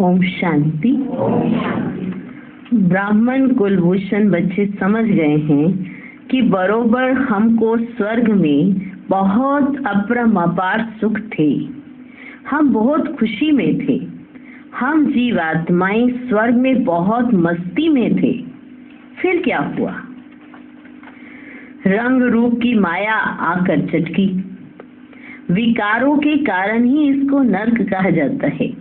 ओम शांति। ब्राह्मण कुलभूषण बच्चे समझ गए हैं कि बरोबर हमको स्वर्ग में बहुत अपरंपार सुख थे। हम बहुत खुशी में थे। हम जीवात्माएं स्वर्ग में बहुत मस्ती में थे। फिर क्या हुआ? रंग रूप की माया आकर चटकी। विकारों के कारण ही इसको नर्क कहा जाता है।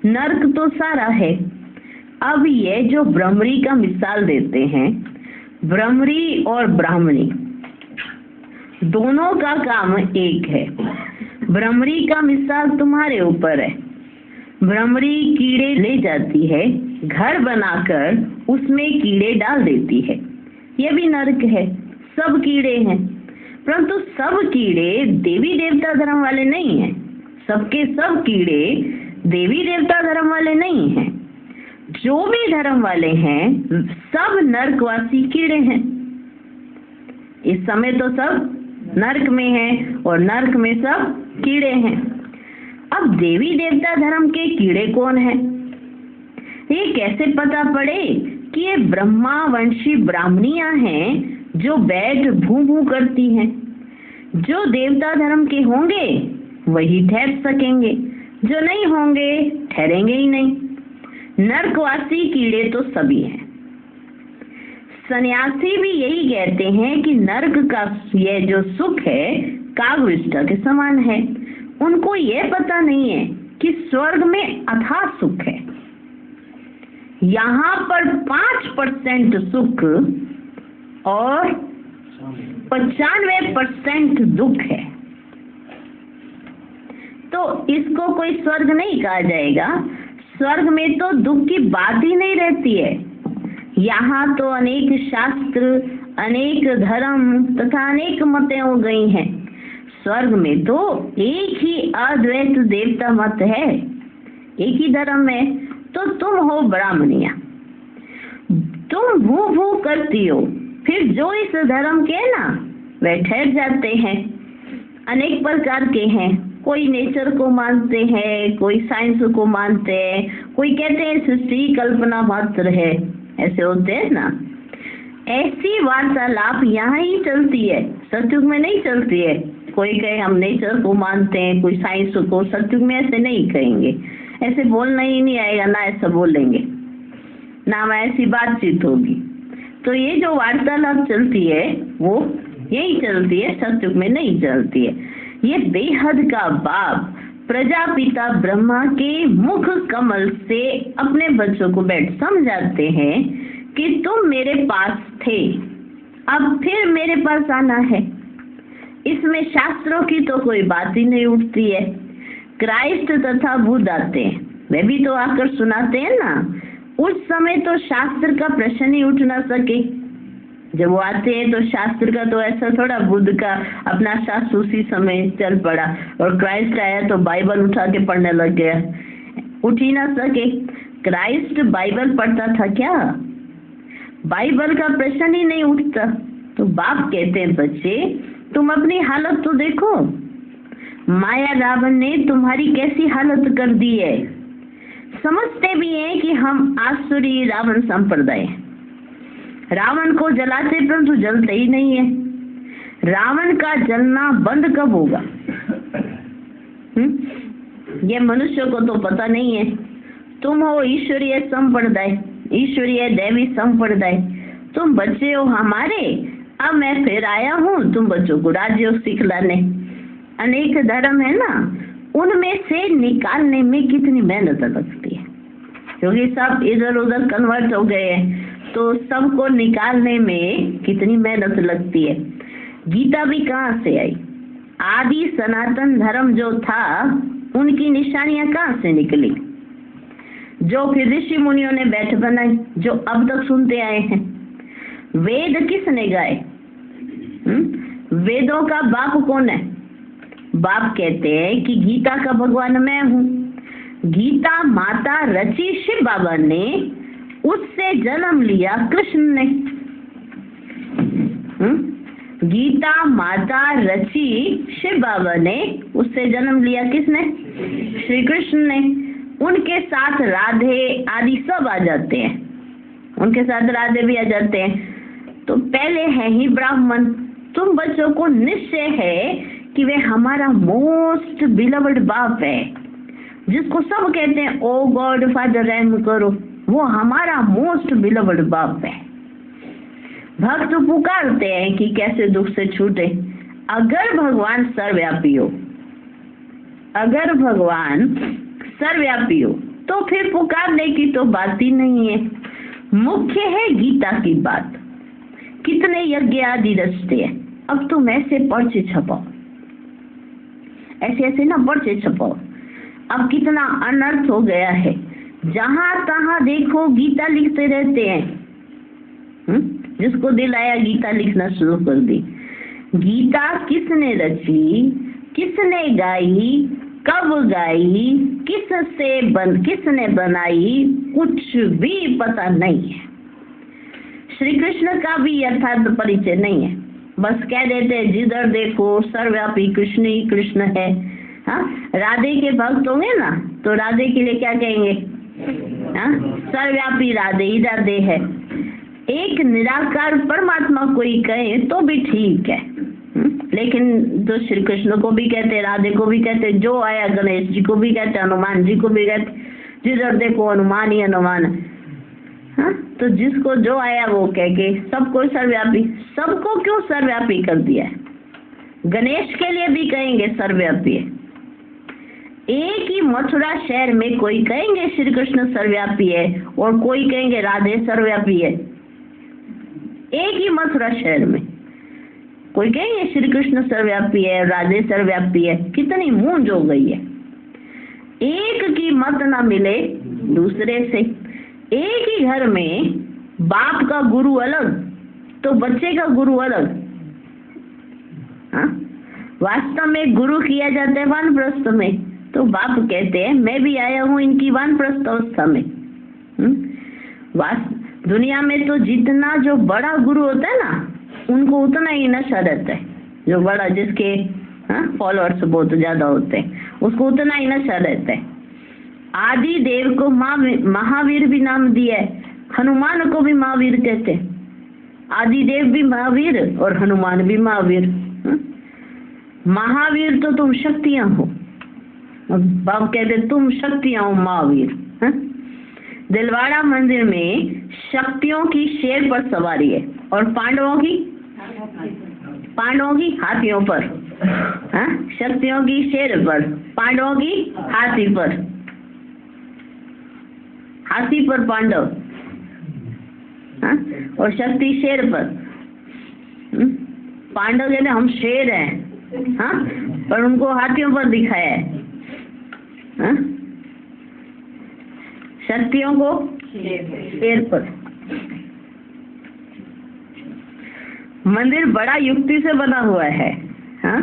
नर्क तो सारा है। अब ये जो ब्रह्मरी का मिसाल देते हैं, ब्रह्मरी और ब्राह्मणी दोनों का काम एक है। ब्रह्मरी का मिसाल तुम्हारे ऊपर है। ब्रह्मरी कीड़े ले जाती है, घर बनाकर उसमें कीड़े डाल देती है। यह भी नर्क है। सब कीड़े हैं, परंतु सब कीड़े देवी देवता धर्म वाले नहीं हैं। सबके सब कीड़े देवी देवता धर्म वाले नहीं हैं। जो भी धर्म वाले हैं सब नर्कवासी कीड़े हैं। इस समय तो सब नर्क में हैं और नर्क में सब कीड़े हैं। अब देवी देवता धर्म के कीड़े कौन हैं? ये कैसे पता पड़े कि ये ब्रह्मा वंशी ब्राह्मणियां हैं जो बैठ भू भू करती हैं? जो देवता धर्म के होंगे वही ठहर सकेंगे, जो नहीं होंगे ठहरेंगे ही नहीं। नर्कवासी कीड़े तो सभी हैं। सन्यासी भी यही कहते हैं कि नर्क का यह जो सुख है कागविष्ठा के समान है। उनको यह पता नहीं है कि स्वर्ग में अथाह सुख है। यहाँ पर 5% सुख और 95% दुख है। तो इसको कोई स्वर्ग नहीं कहा जाएगा। स्वर्ग में तो दुख की बात ही नहीं रहती है। यहाँ तो अनेक शास्त्र, अनेक धर्म तथा अनेक मतें हो गई हैं। स्वर्ग में तो एक ही अद्वैत देवता मत है, एक ही धर्म है। तो तुम हो ब्राह्मणिया, तुम भू भू करती हो। फिर जो इस धर्म के ना वे ठहर जाते हैं। अनेक प्रकार के हैं। कोई नेचर को मानते हैं, कोई साइंस को मानते हैं, कोई कहते हैं सृष्टि कल्पना मात्र है। ऐसे होते हैं ना। ऐसी वार्तालाप यहाँ ही चलती है, सतयुग में नहीं चलती है। कोई कहे हम नेचर को मानते हैं, कोई साइंस को। सतयुग में ऐसे नहीं कहेंगे। ऐसे बोलना ही नहीं आएगा, ना ऐसा बोलेंगे, ना ऐसी बातचीत होगी। तो ये जो वार्तालाप चलती है वो यही चलती है, सतयुग में नहीं चलती है। ये बेहद का बाप प्रजापिता ब्रह्मा के मुख कमल से अपने बच्चों को बैठ समझाते हैं कि तुम मेरे पास थे, अब फिर मेरे पास आना है। इसमें शास्त्रों की तो कोई बात ही नहीं उठती है। क्राइस्ट तथा बुद्ध आते हैं, वे भी तो आकर सुनाते हैं ना। उस समय तो शास्त्र का प्रश्न ही उठ ना सके। जब वो आते हैं तो शास्त्र का तो ऐसा थोड़ा, बुद्ध का अपना शास्त्र उसी समय चल पड़ा, और क्राइस्ट आया तो बाइबल उठा के पढ़ने लग गया। उठ ही ना सके। क्राइस्ट बाइबल पढ़ता था क्या? बाइबल का प्रश्न ही नहीं उठता। तो बाप कहते हैं बच्चे तुम अपनी हालत तो देखो। माया रावण ने तुम्हारी कैसी हालत कर दी है। समझते भी हैं कि हम आसुरी रावण संप्रदाय। रावण को जलाते परंतु जलते ही नहीं है। रावण का जलना बंद कब होगा? ये मनुष्य को तो पता नहीं है। तुम हो ईश्वरीय संप्रदाय, ईश्वरीय देवी संप्रदाय। तुम बच्चे हो हमारे। अब मैं फिर आया हूँ तुम बच्चों को राजयोग सिखलाने। अनेक धर्म है ना, उनमें से निकालने में कितनी मेहनत लगती है, क्योंकि सब इधर उधर कन्वर्ट हो गए हैं। तो सबको निकालने में कितनी मेहनत लगती है। गीता भी कहाँ से आई? आदि सनातन धर्म जो था उनकी निशानियां कहाँ से निकली? जो फिर ऋषि मुनियों ने बैठ बनाई, जो अब तक सुनते आए हैं। वेद किसने गाए? वेदों का बाप कौन है? बाप कहते हैं कि गीता का भगवान मैं हूँ। गीता माता रची शिव बाबा ने, उससे जन्म लिया कृष्ण ने। गीता माता रची शिव बाबा ने, उससे जन्म लिया किसने? श्री कृष्ण ने। उनके साथ राधे आदि सब आ जाते हैं, उनके साथ राधे भी आ जाते हैं। तो पहले है ही ब्राह्मण। तुम बच्चों को निश्चय है कि वे हमारा मोस्ट बिलवड बाप है, जिसको सब कहते हैं ओ गॉड फादर रहम करो, वो हमारा मोस्ट बिलवड बाप है। भक्त पुकारते हैं कि कैसे दुख से छूटे। अगर भगवान सर्वव्यापी हो, अगर भगवान सर्वव्यापी हो तो फिर पुकारने की तो बात ही नहीं है। मुख्य है गीता की बात। कितने यज्ञ आदि रचते हैं। अब तुम ऐसे पर्चे छपाओ, ऐसे ऐसे ना पर्चे छपाओ। अब कितना अनर्थ हो गया है, जहां तहां देखो गीता लिखते रहते हैं। जिसको दिल आया गीता लिखना शुरू कर दी। गीता किसने रची, किसने गाई, कब गाई, किसने बनाई, कुछ भी पता नहीं है। श्री कृष्ण का भी यथार्थ परिचय नहीं है। बस कह देते हैं जिधर देखो सर्वव्यापी कृष्ण ही कृष्ण है। हाँ, राधे के भक्त होंगे ना तो राधे के लिए क्या कहेंगे? हाँ, सर्वव्यापी राधे ही राधे है। एक निराकार परमात्मा कोई कहे तो भी ठीक है, लेकिन तो श्री कृष्ण को भी कहते, राधे को भी कहते, जो आया गणेश जी को भी कहते, हनुमान जी को भी कहते, जिधर देखो हनुमान ही हनुमान। हाँ, तो जिसको जो आया वो कह के सबको सर्वव्यापी। सबको क्यों सर्वव्यापी कर दिया है? गणेश के लिए भी कहेंगे सर्वव्यापी है। एक ही मथुरा शहर में कोई कहेंगे श्री कृष्ण सर्वव्यापी है और कोई कहेंगे राधे सर्वव्यापी है। एक ही मथुरा शहर में कोई कहेंगे श्री कृष्ण सर्वव्यापी है, राधे सर्वव्यापी है। कितनी मूंज हो गई है। एक की मत ना मिले दूसरे से। एक ही घर में बाप का गुरु अलग तो बच्चे का गुरु अलग। हाँ, वास्तव में गुरु किया जाता है वानप्रस्थ में, तो बाप कहते हैं मैं भी आया हूँ इनकी वानप्रस्थ अवस्था में। दुनिया में तो जितना जो बड़ा गुरु होता है ना, उनको उतना ही नशा रहता है। जो बड़ा, जिसके फॉलोअर्स बहुत ज्यादा होते हैं, उसको उतना ही नशा रहता है। आदि देव को महावीर भी नाम दिया है, हनुमान को भी महावीर कहते हैं। आदि देव भी महावीर और हनुमान भी महावीर। महावीर तो तुम शक्तियां हो, बाप कहते तुम शक्तियां हो महावीर। दिलवाड़ा मंदिर में शक्तियों की शेर पर सवारी है और पांडवों की हाथियों पर। हाँ, शक्तियों की शेर पर, पांडवों की हाथी पर। हाथी पर पांडव, हाँ, और शक्ति शेर पर। पांडव कहते हम शेर हैं, हाँ, पर उनको हाथियों पर दिखाया है। हाँ? शक्तियों को शेर पर। मंदिर बड़ा युक्ति से बना हुआ है। हाँ,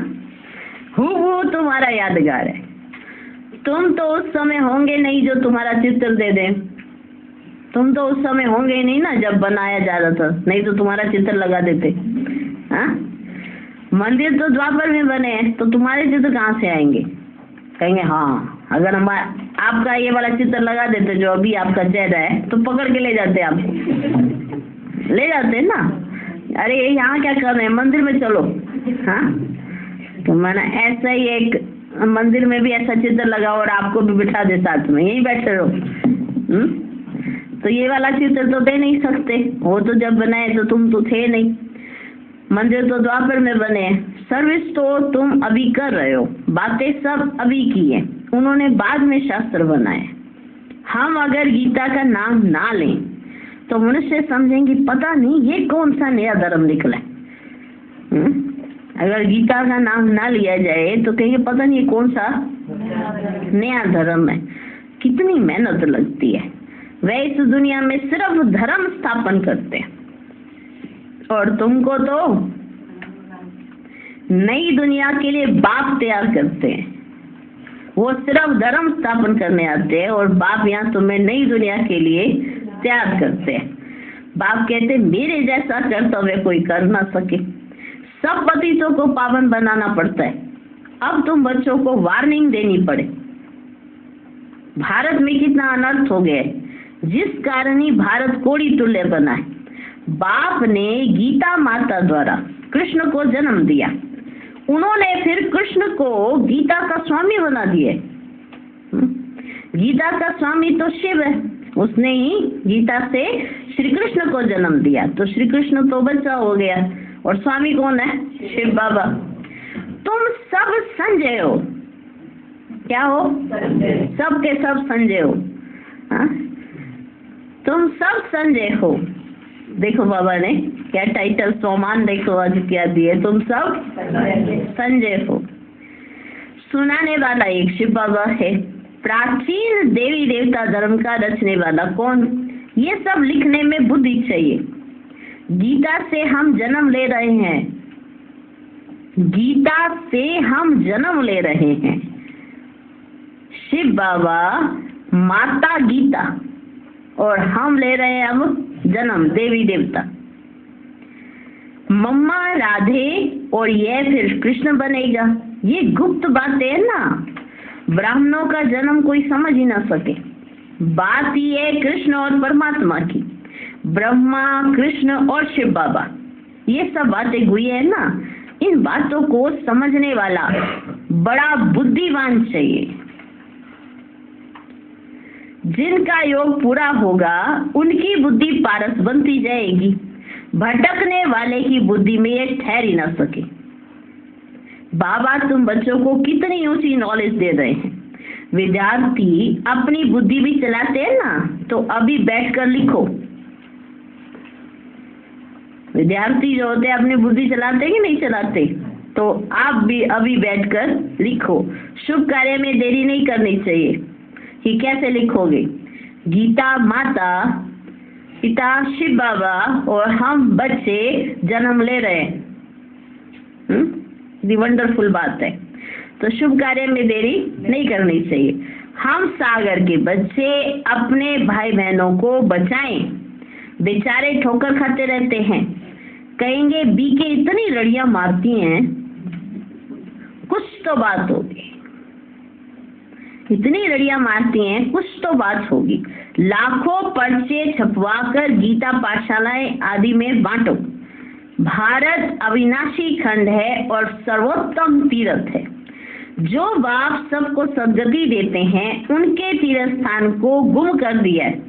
हूबहू तुम्हारा यादगार है। तुम तो उस समय होंगे नहीं जो तुम्हारा चित्र दे दे। तुम तो उस समय होंगे ही नहीं ना जब बनाया जा रहा था, नहीं तो तुम्हारा चित्र लगा देते। हाँ, मंदिर तो द्वापर में बने हैं, तो तुम्हारे चित्र कहाँ से आएंगे? कहेंगे हाँ, अगर हम आपका ये वाला चित्र लगा देते जो अभी आपका चेहरा है तो पकड़ के ले जाते, आप ले जाते ना। अरे यहाँ क्या कर रहे हैं, मंदिर में चलो। हाँ, तो मैंने ऐसा ही एक मंदिर में भी ऐसा चित्र लगा और आपको भी बिठा दे साथ में, यहीं बैठे रहो। तो ये वाला चित्र तो दे नहीं सकते, वो तो जब बनाए तो तुम तो थे नहीं। मंदिर तो द्वापर में बने हैं। सर्विस तो तुम अभी कर रहे हो, बातें सब अभी की है, उन्होंने बाद में शास्त्र बनाए। हम अगर गीता का नाम ना लें तो मनुष्य समझेंगे पता नहीं ये कौन सा नया धर्म निकला है। अगर गीता का नाम ना लिया जाए तो कहेंगे पता नहीं कौन सा नया धर्म है। कितनी मेहनत लगती है। वे इस दुनिया में सिर्फ धर्म स्थापन करते हैं और तुमको तो नई दुनिया के लिए बाप तैयार करते हैं। वो सिर्फ धर्म स्थापन करने आते हैं और बाप यहाँ तुम्हें नई दुनिया के लिए तैयार करते हैं। बाप कहते मेरे जैसा कर्तव्य कोई कर ना सके, सब पतितों को पावन बनाना पड़ता है। अब तुम बच्चों को वार्निंग देनी पड़े। भारत में कितना अनर्थ हो गया, जिस कारण ही भारत कोड़ी तुल्य बना है। बाप ने गीता माता द्वारा कृष्ण को जन्म दिया, उन्होंने फिर कृष्ण को गीता का स्वामी बना दिया। गीता का स्वामी तो शिव है, उसने ही गीता से श्री कृष्ण को जन्म दिया, तो श्री कृष्ण तो बच्चा हो गया और स्वामी कौन है? शिव बाबा। तुम सब संजय हो, क्या हो? सब के सब संजय हो। हाँ? तुम सब संजय हो। देखो बाबा ने क्या टाइटल सोमान देखो आज क्या दिए, तुम सब संजय हो। सुनाने वाला एक शिव बाबा है। प्राचीन देवी देवता धर्म का रचने वाला कौन? ये सब लिखने में बुद्धि चाहिए। गीता से हम जन्म ले रहे हैं, गीता से हम जन्म ले रहे हैं। शिव बाबा, माता गीता, और हम ले रहे हैं अब जन्म देवी देवता। मम्मा राधे और ये फिर कृष्ण बनेगा। ये गुप्त बातें है ना, ब्राह्मणों का जन्म कोई समझ ही ना सके। बात ये है कृष्ण और परमात्मा की, ब्रह्मा, कृष्ण और शिव बाबा, ये सब बातें हुई है ना। इन बातों को समझने वाला बड़ा बुद्धिमान चाहिए। जिनका योग पूरा होगा उनकी बुद्धि पारस बनती जाएगी। भटकने वाले की बुद्धि में ये ठहर ही ना सके। बाबा तुम बच्चों को कितनी ऊंची नॉलेज दे रहे हैं। विद्यार्थी अपनी बुद्धि भी चलाते हैं ना, तो अभी बैठकर लिखो। विद्यार्थी जो होते हैं अपनी बुद्धि चलाते कि नहीं चलाते? तो आप भी अभी बैठकर लिखो। शुभ कार्य में देरी नहीं करनी चाहिए। कि कैसे लिखोगे? गीता माता, पिता शिव बाबा और हम बच्चे जन्म ले रहे हैं। ये वंडरफुल बात है। तो शुभ कार्य में देरी नहीं करनी चाहिए। हम सागर के बच्चे अपने भाई बहनों को बचाएं। बेचारे ठोकर खाते रहते हैं। कहेंगे बीके इतनी लड़ियां मारती हैं, कुछ तो बात होगी। इतनी लड़ियां मारती हैं, कुछ तो बात होगी। लाखों पर्चे छपवाकर गीता पाठशालाएं आदि में बांटो। भारत अविनाशी खंड है और सर्वोत्तम तीर्थ है। जो बाप सबको सदगति देते हैं, उनके तीर्थ स्थान को गुम कर दिया है,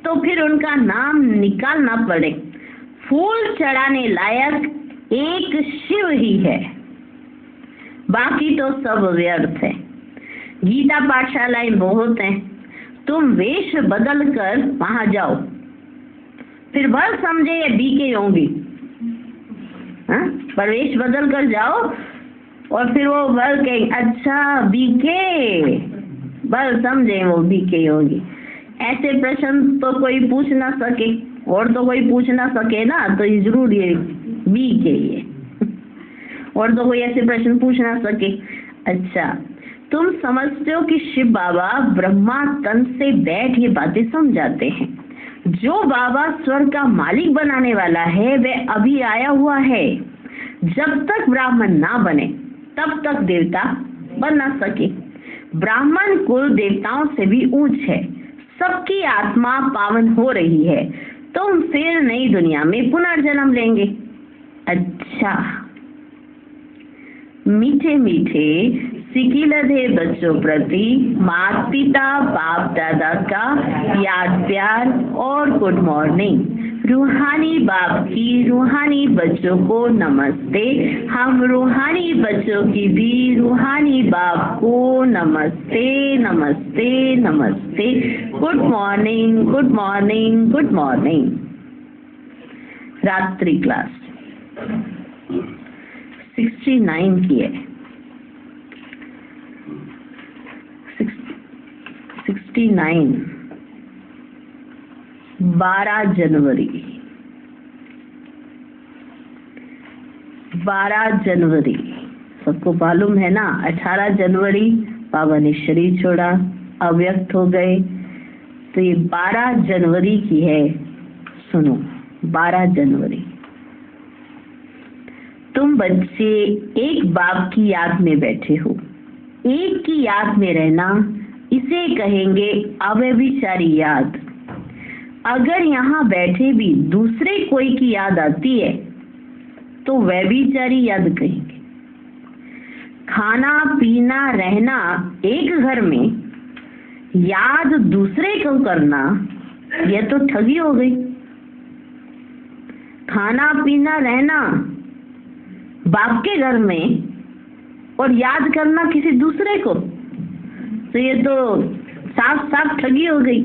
तो फिर उनका नाम निकालना पड़े। फूल चढ़ाने लायक एक शिव ही है, बाकी तो सब व्यर्थ है। गीता पाठशालाएं बहुत हैं, तुम वेश बदल कर वहां जाओ, फिर भर समझे ये बीके होंगी। पर वेश बदल कर जाओ और फिर वो भर के अच्छा बीके, भर समझे वो बीके होगी। ऐसे प्रश्न तो कोई पूछ ना सके, और तो कोई पूछ ना सके ना, तो ये जरूर ये बीके ये और तो कोई ऐसे प्रश्न पूछ ना सके। अच्छा, तुम समझते हो कि शिव बाबा ब्रह्मा तन से बैठ ये बातें समझाते हैं। जो बाबा स्वर्ग का मालिक बनाने वाला है वह अभी आया हुआ है। जब तक ब्राह्मण ना बने तब तक देवता बन ना सके। ब्राह्मण कुल देवताओं से भी ऊंच है। सबकी आत्मा पावन हो रही है। तुम फिर नई दुनिया में पुनर्जन्म लेंगे। अच्छा, मीठे मीठे सिकिलधे बच्चों प्रति माता पिता बाप दादा का याद प्यार और गुड मॉर्निंग। रूहानी बाप की रूहानी बच्चों को नमस्ते। हम रूहानी बच्चों की भी रूहानी बाप को नमस्ते नमस्ते नमस्ते। Good morning good morning good morning. रात्रि क्लास 69 की है। 69 12 जनवरी 12 जनवरी सबको मालूम है ना। 18 जनवरी बाबा ने शरीर छोड़ा, अव्यक्त हो गए। तो ये 12 जनवरी की है। सुनो, 12 जनवरी। तुम बच्चे एक बाप की याद में बैठे हो। एक की याद में रहना इसे कहेंगे अव्यभिचारी याद। अगर यहाँ बैठे भी दूसरे कोई की याद आती है तो व्यभिचारी याद कहेंगे। खाना पीना रहना एक घर में याद दूसरे को करना, यह तो ठगी हो गई। खाना पीना रहना बाप के घर में और याद करना किसी दूसरे को, तो ये तो साफ साफ ठगी हो गई।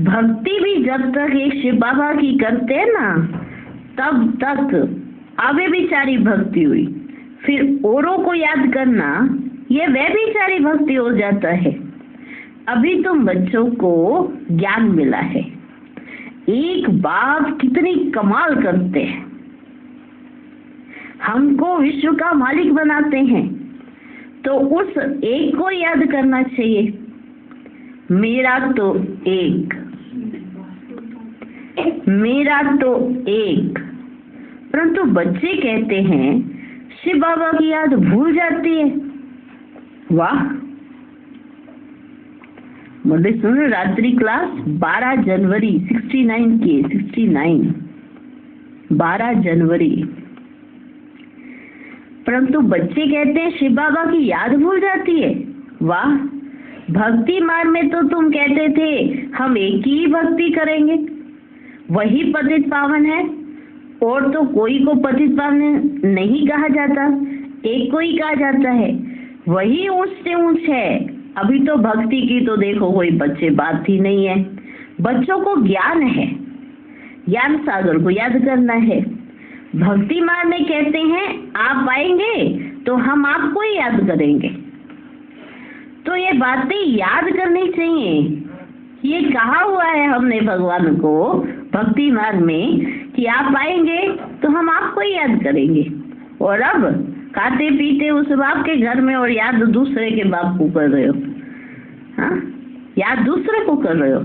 भक्ति भी जब तक एक शिव बाबा की करते हैं ना, तब तक अव्यभिचारी भक्ति हुई। फिर औरों को याद करना ये व्यभिचारी भक्ति हो जाता है। अभी तुम बच्चों को ज्ञान मिला है। एक बाप कितनी कमाल करते हैं, हमको विश्व का मालिक बनाते हैं, तो उस एक को याद करना चाहिए। मेरा तो एक, मेरा तो एक। परंतु बच्चे कहते हैं शिव बाबा की याद भूल जाती है। वाह, मुझे सुन, रात्रि क्लास 12 जनवरी 69 की 69 12 जनवरी। परंतु बच्चे कहते हैं शिव बाबा की याद भूल जाती है। वाह, भक्ति मार्ग में तो तुम कहते थे हम एक ही भक्ति करेंगे, वही पतित पावन है, और तो कोई को पतित पावन नहीं कहा जाता, एक को ही कहा जाता है, वही ऊंच से ऊंच है। अभी तो भक्ति की तो देखो कोई बच्चे बात ही नहीं है। बच्चों को ज्ञान है, ज्ञान सागर को याद करना है। भक्ति मार्ग में कहते हैं आप आएंगे तो हम आपको ही याद करेंगे। तो ये बातें याद करनी चाहिए। ये कहा हुआ है हमने भगवान को भक्ति मार्ग में कि आप आएंगे तो हम आपको ही याद करेंगे। और अब खाते पीते उस बाप के घर में और याद दूसरे के बाप को कर रहे हो। हाँ, याद दूसरे को कर रहे हो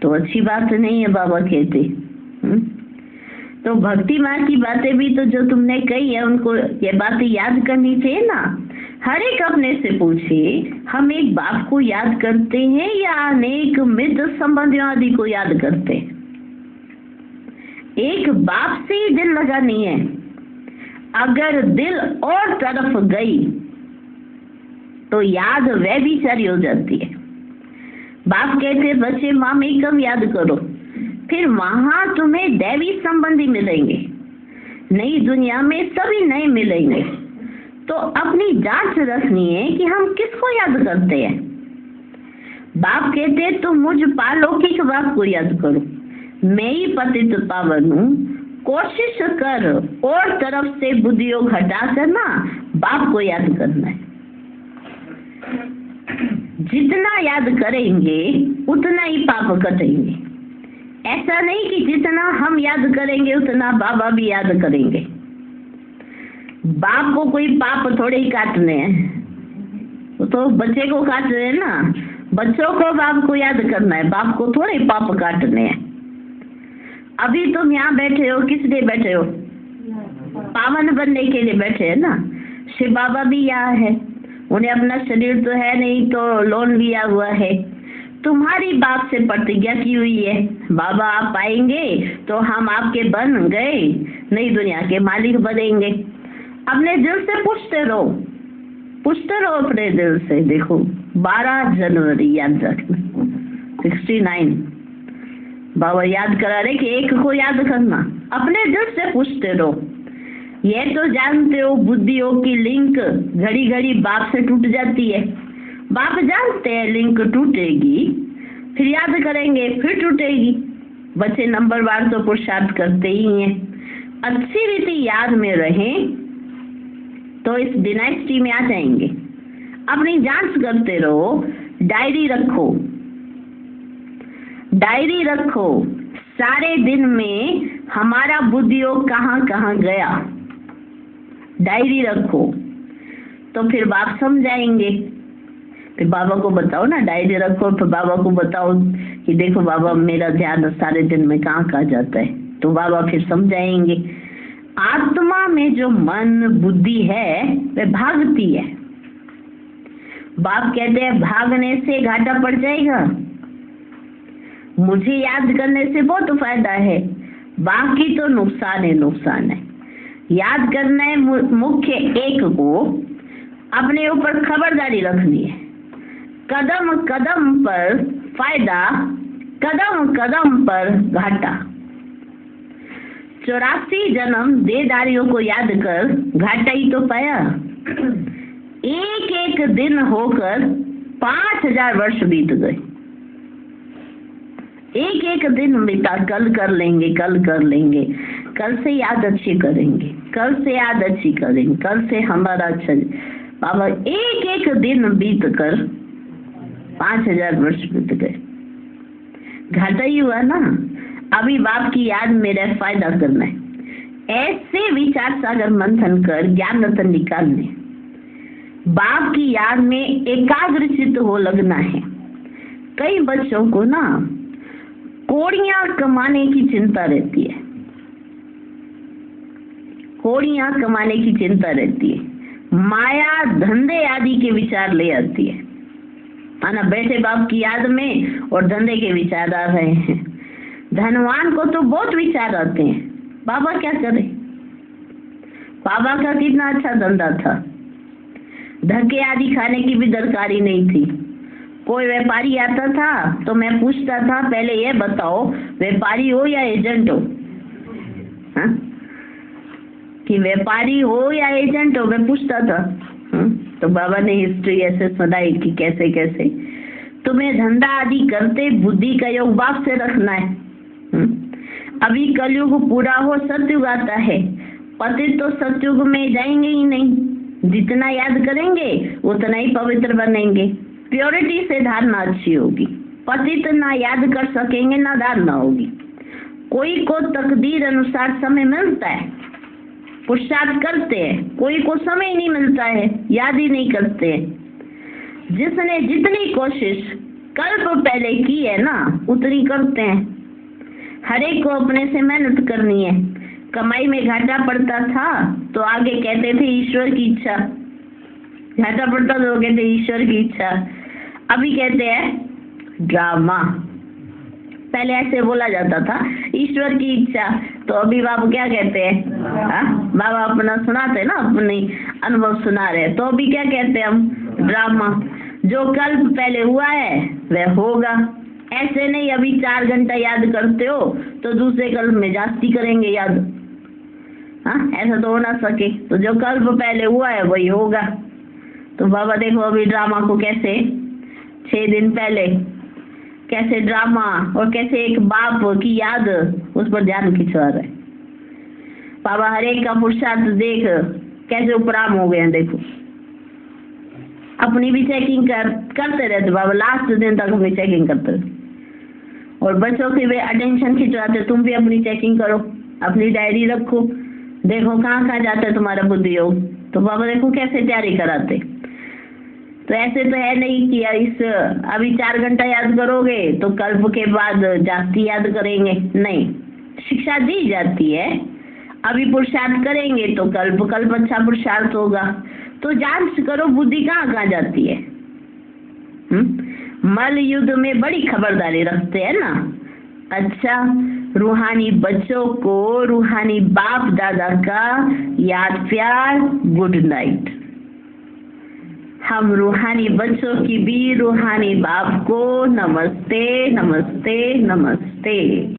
तो अच्छी बात नहीं है, बाबा कहते। तो भक्ति मार्ग की बातें भी तो जो तुमने कही है उनको ये बातें याद करनी चाहिए ना। हर एक अपने से पूछे, हम एक बाप को याद करते हैं या अनेक मित्र संबंधियों आदि को याद करते हैं? एक बाप से ही दिल लगानी है। अगर दिल और तरफ गई तो याद व्यभिचारी हो जाती है। बाप कहते बच्चे मामेकम याद करो, फिर वहां तुम्हें दैवी संबंधी मिलेंगे। नई दुनिया में सभी नए मिलेंगे। तो अपनी जांच रखनी है कि हम किसको याद करते हैं। बाप कहते तुम मुझ पालौकिक बाप को याद करो, मैं ही पतित पावन हूँ। कोशिश कर और तरफ से बुद्धियोग हटा कर ना बाप को याद करना है। जितना याद करेंगे उतना ही पाप कटेंगे। ऐसा नहीं कि जितना हम याद करेंगे उतना बाबा भी याद करेंगे। बाप को कोई पाप थोड़े ही काटने हैं, तो बच्चे को काट रहे हैं ना। बच्चों को बाप को याद करना है, बाप को थोड़े पाप काटने हैं। अभी तुम यहाँ बैठे हो किस लिए बैठे हो? पावन बनने के लिए बैठे हैं ना। शिव बाबा भी यहाँ है, उन्हें अपना शरीर तो है नहीं तो लोन लिया हुआ है। तुम्हारी बाप से प्रतिज्ञा की हुई है, बाबा आप आएंगे तो हम आपके बन गए, नई दुनिया के मालिक बनेंगे। अपने दिल से पूछते रहो अपने दिल से। देखो 12 जनवरी याद रखना 69 बाबा याद करा रहे कि एक को याद करना। अपने दिल से पूछते रहो। ये तो जानते हो बुद्धियोग की लिंक घड़ी घड़ी बाप से टूट जाती है। बाप जानते हैं लिंक टूटेगी, फिर याद करेंगे फिर टूटेगी। बच्चे नंबरवार तो पुरुषार्थ करते ही हैं। अच्छी रीति याद में रहें तो इस डिनाइस्टी में आ जाएंगे। अपनी जांच करते रहो, डायरी रखो सारे दिन में हमारा बुद्धियोग कहाँ कहाँ गया। डायरी रखो तो फिर बाप समझाएंगे। फिर बाबा को बताओ ना, डायरी रखो फिर बाबा को बताओ कि देखो बाबा मेरा ध्यान सारे दिन में कहाँ कहाँ जाता है, तो बाबा फिर समझाएंगे। आत्मा में जो मन बुद्धि है वह भागती है, बाप कहते हैं भागने से घाटा पड़ जाएगा, मुझे याद करने से बहुत फायदा है, बाकी तो नुकसान है, नुकसान है। याद करना है मुख्य एक को, अपने ऊपर खबरदारी रखनी है, कदम कदम पर फायदा, कदम कदम पर घाटा। 84 जन्म देहधारियों को याद कर घाटा ही तो पाया। एक एक दिन होकर 5000 वर्ष बीत गए। एक एक दिन बीता, कल कर लेंगे, कल कर लेंगे, कल से याद अच्छी करेंगे, कल से याद अच्छी करेंगे, कल से हमारा अच्छा। बाबा एक एक दिन बीत कर 5000 वर्ष बीत गए, घाटा ही हुआ ना। अभी बाप की याद में रह फायदा करना है। ऐसे विचार सागर मंथन कर ज्ञान रतन निकालने, बाप की याद में एकाग्रचित हो लगना है। कई बच्चों को ना कौड़ियां कमाने की चिंता रहती है, कौड़ियां कमाने की चिंता रहती है, माया धंधे आदि के विचार ले आती है। आना बैठे बाप की याद में और धंधे के विचार आ रहे हैं। धनवान को तो बहुत विचार आते हैं, बाबा क्या करे, बाबा का कितना अच्छा धंधा था, धक्के आदि खाने की भी दरकारी नहीं थी। कोई व्यापारी आता था तो मैं पूछता था पहले ये बताओ व्यापारी हो या एजेंट हो, हा? कि व्यापारी हो या एजेंट हो, मैं पूछता था। तो बाबा ने हिस्ट्री ऐसे सुनाई कि कैसे कैसे तुम्हें धंधा आदि करते बुद्धि का योग बाप से रखना है। अभी कलयुग पूरा हो सतयुग आता है, पतित तो सतयुग में जाएंगे ही नहीं, जितना याद करेंगे उतना ही पवित्र बनेंगे। प्योरिटी से धारणा अच्छी होगी, पतित ना याद कर सकेंगे ना धारणा होगी। कोई को तकदीर अनुसार समय मिलता है, पुरुषार्थ करते हैं, कोई को समय ही नहीं मिलता है, याद ही नहीं करते हैं। जिसने जितनी कोशिश कल्प पहले की है ना उतनी करते हैं। हर एक को अपने से मेहनत करनी है। कमाई में घाटा पड़ता था तो आगे कहते थे ईश्वर की इच्छा, घाटा पड़ता तो कहते ईश्वर की इच्छा। अभी कहते हैं ड्रामा, पहले ऐसे बोला जाता था ईश्वर की इच्छा, तो अभी बाबा क्या कहते हैं, बाबा अपना सुनाते ना, अपनी अनुभव सुना रहे, तो अभी क्या कहते हैं हम, ड्रामा। जो कल्प पहले हुआ है वह होगा। ऐसे नहीं अभी 4 घंटा याद करते हो तो दूसरे कल्प में जास्ती करेंगे याद, ऐसा तो हो ना सके। तो जो कल्प पहले हुआ है वही होगा। तो बाबा देखो अभी ड्रामा को कैसे 6 दिन पहले कैसे ड्रामा और कैसे एक बाप की याद उस पर ध्यान खिंचवा रहे। बाबा हर एक का पुरुषार्थ देख कैसे उपराम हो गए हैं। देखो अपनी भी चेकिंग करते रहते बाबा, लास्ट दिन तक अपनी चेकिंग करते रहते और बच्चों की भी अटेंशन खिंचवाते। तुम भी अपनी चेकिंग करो, अपनी डायरी रखो, देखो कहाँ कहाँ जाता है तुम्हारा बुद्धि योग। तो बाबा देखो कैसे तैयारी कराते। तो ऐसे तो है नहीं कि इस अभी 4 घंटा याद करोगे तो कल्प के बाद जास्ती याद करेंगे, नहीं, शिक्षा दी जाती है। अभी पुरुषार्थ करेंगे तो कल्प अच्छा पुरुषार्थ होगा। तो जांच करो बुद्धि कहाँ कहाँ जाती है। मल युद्ध में बड़ी खबरदारी रखते हैं ना। अच्छा, रूहानी बच्चों को रूहानी बाप दादा का याद प्यार, गुड नाइट। हम रूहानी बच्चों की भी रूहानी बाप को नमस्ते नमस्ते नमस्ते।